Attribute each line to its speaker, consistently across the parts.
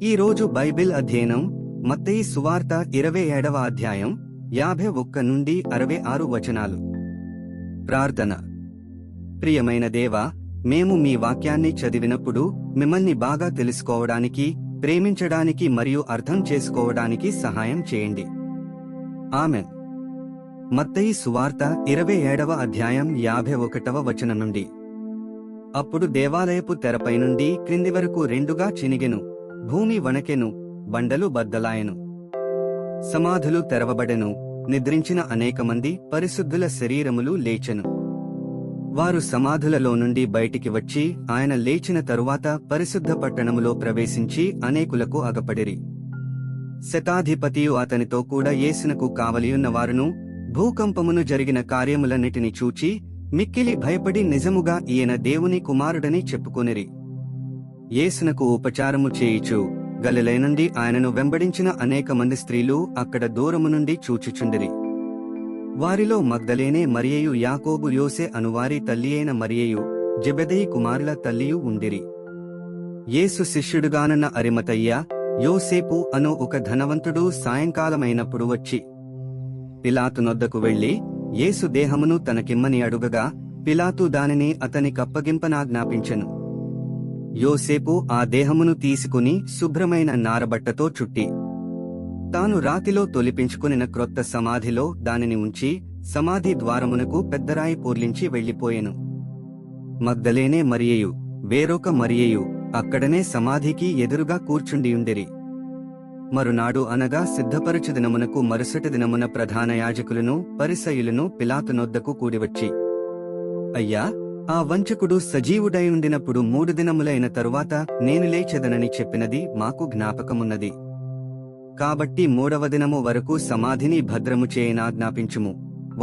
Speaker 1: ఈ రోజు బైబిల్ అధ్యయనం మత్తయి సువార్త 27వ అధ్యాయం 51 నుండి 66 వచనాలు. ప్రార్థన. ప్రియమైన దేవా, మేము మీ వాక్యాన్ని చదివినప్పుడు మిమ్మల్ని బాగా తెలుసుకోవడానికి, ప్రేమించడానికి మరియు అర్థం చేసుకోవడానికి సహాయం చేయండి. ఆమెన్. మత్తయి సువార్త 27వ అధ్యాయం 51వ వచనం నుండి. అప్పుడు దేవాలయపు తెరపై నుండి క్రింది వరకు రెండుగా చినిగెను, భూమి వణకెను, బండలు బద్దలాయెను, సమాధులు తెరవబడెను, నిద్రించిన అనేకమంది పరిశుద్ధుల శరీరములు లేచెను. వారు సమాధులలో నుండి బయటికి వచ్చి ఆయన లేచిన తరువాత పరిశుద్ధ పట్టణములో ప్రవేశించి అనేకులకు అగపడిరి. శతాధిపతియు అతనితో కూడా యేసునకు కావలియున్న వారును భూకంపమును జరిగిన కార్యములన్నిటిని చూచి మిక్కిలి భయపడి నిజముగా ఈయన దేవుని కుమారుడని చెప్పుకొనిరి. యేసునకు ఉపచారము చేయుచు గలిలయ నుండి ఆయనను వెంబడించిన అనేక మంది స్త్రీలు అక్కడ దూరము నుండి చూచుచుండిరి. వారిలో మగ్దలేనే మరియయు, యాకోబు, యోసే అనువారి తల్లియైన మరియయు, జెబెదయి కుమారుల తల్లియు ఉండిరి. యేసు శిష్యుడుగానున్న అరిమతయ్య, యోసేపు అను ఒక ధనవంతుడు సాయంకాలమైనప్పుడు వచ్చి పిలాతు నొద్దకు వెళ్లి యేసు దేహమును తనకిమ్మని అడుగగా పిలాతు దానిని అతనికప్పగింపనాజ్ఞాపించెను. యోసేపు ఆ దేహమును తీసుకుని శుభ్రమైన నారబట్టతో చుట్టి తాను రాతిలో తొలిపించుకునిన క్రొత్త సమాధిలో దానిని ఉంచి సమాధి ద్వారమునకు పెద్దరాయి పూర్లించి వెళ్లిపోయెను. మగ్దలేనే మరియయు, వేరొక మరియయు అక్కడనే సమాధికి ఎదురుగా కూర్చుండియుండిరి. మరునాడు అనగా సిద్ధపరచు దినమునకు మరుసటి దినమున ప్రధాన యాజకులను పరిసయ్యులను పిలాతు నొద్దకు కూడివచ్చి, అయ్యా, ఆ వంచకుడు సజీవుడైయుండినప్పుడు 3 దినములైన తరువాత నేను లేచెదనని చెప్పినది మాకు జ్ఞాపకమున్నది. కాబట్టి 3వ దినము వరకు సమాధిని భద్రము చేయనాజ్ఞాపించుము.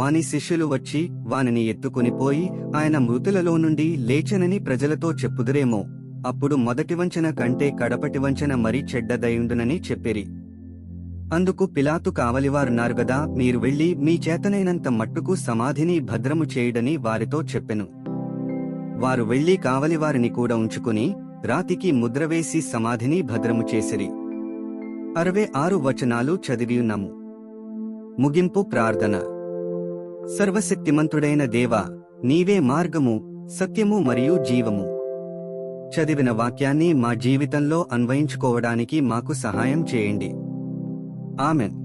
Speaker 1: వాని శిష్యులు వచ్చి వానిని ఎత్తుకునిపోయి ఆయన మృతులలో నుండి లేచెనని ప్రజలతో చెప్పుదురేమో, అప్పుడు మొదటి వంచన కంటే కడపటి వంచన మరీ చెడ్డదయుండునని చెప్పిరి. అందుకు పిలాతు, కావలివారున్నారు గదా, మీరు వెళ్లి మీ చేతనైనంత మట్టుకు సమాధిని భద్రము చేయుడని వారితో చెప్పెను. వారు వెళ్లి కావలివారిని కూడా ఉంచుకుని రాతికి ముద్రవేసి సమాధిని భద్రము చేసిరి. 66 వచనాలు చదివియున్నాము. ముగింపు ప్రార్థన. సర్వశక్తిమంతుడైన దేవా, నీవే మార్గము, సత్యము మరియు జీవము. చదివిన వాక్యాన్ని మా జీవితంలో అన్వయించుకోవడానికి మాకు సహాయం చేయండి. ఆమెన్.